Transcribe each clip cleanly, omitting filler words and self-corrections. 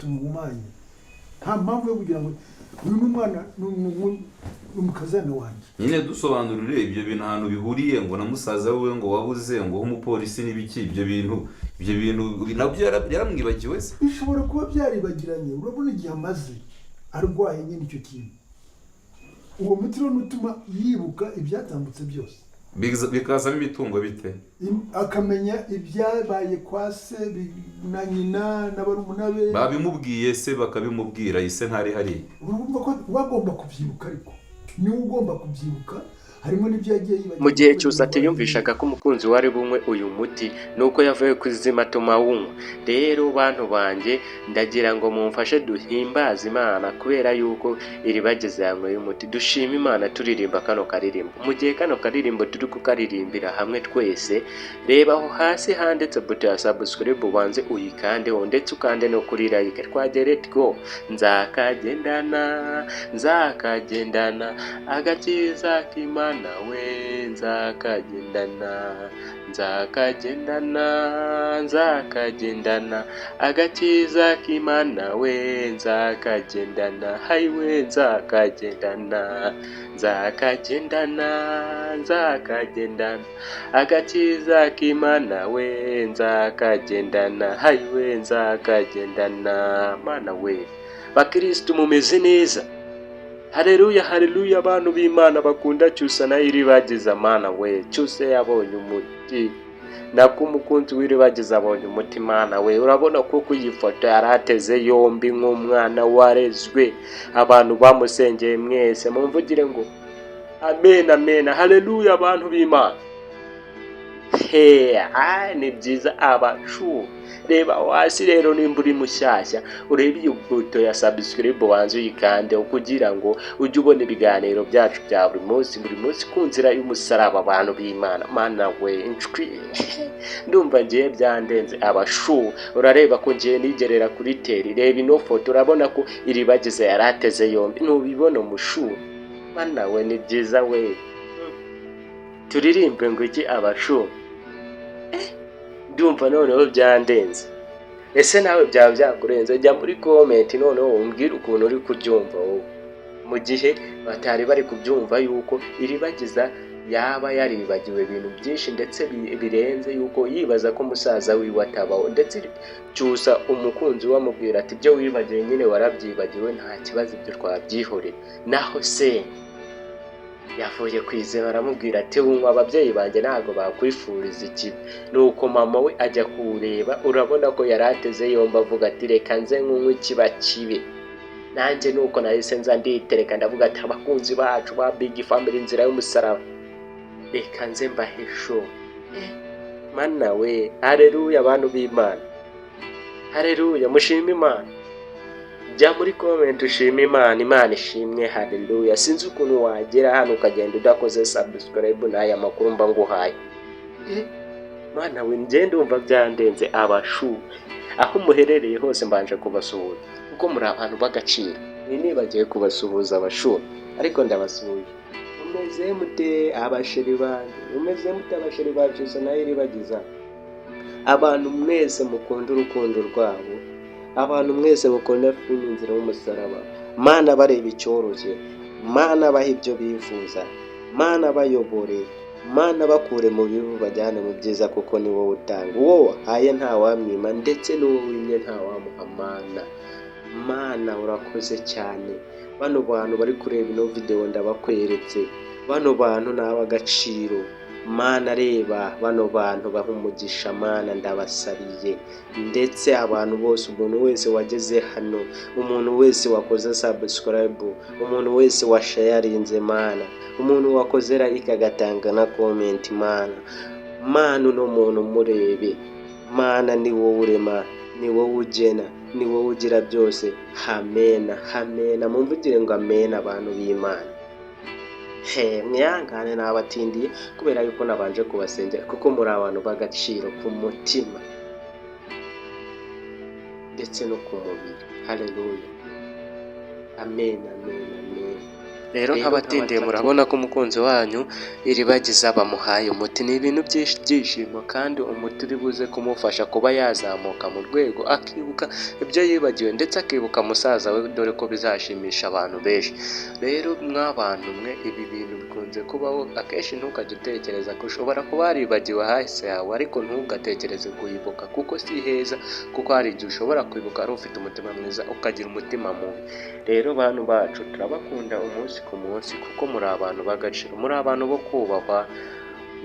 tumuhumanye nta mpamvu yo kugira ngo uyu n'umwana n'umukazana wanjye nyine dusobanurire ibyo bintu ahantu bihuriye ngo na musaza we ngo wabuze ngo umupolisi n'ibiki ibyo bintu nabyo yaramwibagiwe se bishobora kuba byaribagiranye urabona igihe amaze arwaye nyine icyo kintu uwo muti rero utuma yibuka ibyatambutse byose bikazamo imitungo bite akamenya ibyabaye kwa se na nyina n'abarumuna be babimubwiye se bakabimubwira ise ntari hari urumva ko wagomba kubyibuka ariko niwe ugomba kubyibuka harimo n'ibyo yagiye yibagiwe mu gihe cyose atiyumvishaga ko umukunzi wari bumwe uyu muti nuko yavuye kuzima tuma wunywa rero bantu banjye ndagira ngo mumfashe duhimbaze Imana kubera yuko iri bageze hamwe y'umuti dushima Imana turirimba kano karirimbo mu gihe kano karirimbo turi kukaririmbira hamwe twese reba aho hasi handitse buto ya subscribe ubanze uyikandeho ndetse ukande no kuri like twagiye let go nzakagendana agakiza k'Imana we nzakagendana agakiza k'Imana we nzakagendana hayiwe nzakagendana agakiza k'Imana we nzakagendana hayiwe nzakagendana mana we bakristo mumeze neza haleluya abantu b'Imana bakunda cyusa na iri bagize Mana we cyuse yabonye umuti nako umukunzi w'iri bagize abonye umuti Mana we urabona ko kuyifoto yarateze yombi nk'umwana warezwe abantu bamusengeye mwese mumvugire ngo amen haleluya abantu b'Imana ni byiza abacu reba wasi rero nimba uri mushyashya urebe iyo buto ya subscribe wanze uyikande kugira ngo ujye ubona ibiganiro byacu bya buri munsi ku nzira y'umusaraba abantu b'Imana Mana we inshwi ndumva ngiye byandenze abashu urareba ko ngiye nigerera kuri teri reba ino foto urabona ko iri bageze yarateze yombi ntubibona mushu Mana we ni byiza we turirimbe ngo iki abashu ndumva noneho byandenze ese nawe byaba byakurenze jya muri comment noneho umbwire ukuntu uri kubyumva wowe mu gihe batari bari kubyumva yuko iribagiza yaba yaribagiwe ibintu byinshi ndetse birenze yuko yibaza ko musaza wiwe atabaho ndetse cyusa umukunzi wamubwira ati byo wibagiwe nyine warabyibagiwe nta kibazo ibyo twabyihorera naho se yavuye kwizera aramubwira ati unywa ababyeyi banjye ntago bakwifuriza ikibi nuko mama we ajya kureba urabona ko yarateze yomba avuga ati reka nze nk'unywa ikiba kibe nanjye nuko nahise nza nditereka ndavuga ati abakunzi bacu ba Big Family inzira y'umusaraba reka nze mbahesho Mana we haleluya abantu b'Imana haleluya mushima Imana jya muri comment ushima Imana ishimwe haleluya sinzi ukuntu wagera hano ukagenda udakoze subscribe n'aya makuru mba nguhaye Mana we ngende umva byandenze abashu aho muherereye hose mbanje kubasuhuza kuko muri abantu bagaciro nibagiye kubasuhuza abashu ariko ndabasuhuza umeze mute abasheri bacu so nayo ribagiza abantu mwese mukunda urukundo rwabo abantu mwese bakunda filime inzira y'umusaraba Mana bareba icyoroshye Mana baha ibyo bifuza Mana bayobore Mana bakure mu bibi bajyane mu byiza kuko ni wowe utanga wowe haye nta wamwima ndetse n'uwo wimye nta wamuha Mana urakoze cyane bano bantu bari kureba ino video ndabakweretse bano bantu n'abagaciro Mana reba bano bantu baha umugisha Mana ndabasabiye ndetse abantu bose umuntu wese wageze hano umuntu wese wakoze subscribe umuntu wese washarinze Mana umuntu wakoze like agatanga na comment Mana uno muntu murebe Mana ni wowe urema ni wowe ugena ni wowe ugira byose amen mumvugire ngo amen abantu b'Imana mwihangane nabatindiye kubera yuko nabanje kubasengera kuko muri abantu bagaciro ku mutima ndetse no ku mubiri haleluya amen rero nk'abatindiye murabona ko umukunzi wanyu iribagiza bamuhaye umuti. Ni ibintu byishimo kandi umuti uri buze kumufasha kuba yazamuka mu rwego, akibuka ibyo yibagiwe ndetse akibuka musaza we, dore ko bizashimisha abantu benshi. Rero mw'abantu mwe, ibi bintu bikunze kubaho akenshi. Ntukajye utekereza ko ushobora kuba waribagiwe hahise yawe, ariko ntugatekereze kuyibuka kuko si heza, kuko hari igihe ushobora kwibuka ari ufite umutima mwiza ukagira umutima mubi. Rero bantu bacu turabakunda umunsi ku munsi kuko muri abantu b'agaciro, muri abantu bo kubahwa.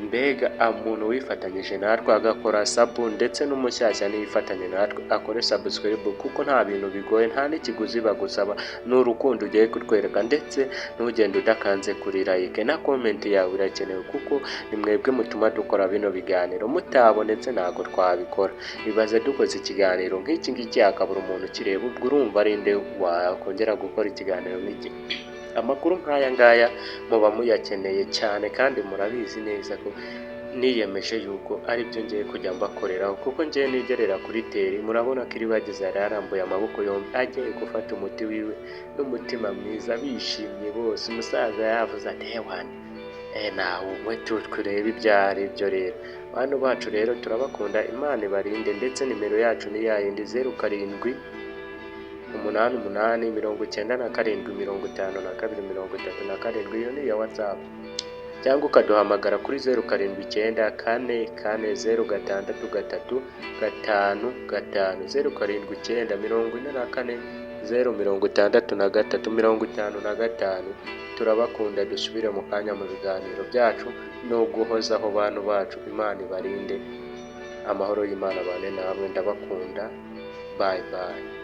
Mbega umuntu wifatanyije natwe agakora sabu, ndetse n'umushyashya niyifatanye natwe akore subscribe, kuko nta bintu bigoye, nta n'ikiguzi bagusaba, ni urukundo ugiye kutwereka, ndetse ntugende udakanze kuri like na comment yawe irakenewe, kuko ni mwebwe mutuma dukora bino biganiro. Mutabonetse ntabwo twabikora. Ibaze dukoze ikiganiro nk'iki ngiki hakabura umuntu kireba, ubwo urumva ari nde wakongera gukora ikiganiro nk'iki? Amakuru nk'aya ngaya muba muyakeneye cyane, kandi murabizi neza ko niyemeje yuko ari byo ngiye kujya mbakoreraho, kuko ngiye nigerera kuri teri. Murabona ko iribagiza yari yarambuye amaboko yombi agiye gufata umuti wiwe n'umutima mwiza, bishimye bose. Umusaza yavuze ati hewane nawe umwe turebe ibyo ari byo. Rero bantu bacu rero turabakunda, Imana ibarinde, ndetse nimero yacu ni yayindi 07 8 8 97 52 iyo ni iya WhatsApp, cyangwa ukaduhamagara kuri 07 4 4 0 6 3 5 5 07 9 44 0 63 turabakunda. Dusubire mu kanya mu biganiro byacu no guhozaho bantu bacu. Imana ibarinde, amahoro y'Imana bane namwe, ndabakunda. Bye bye.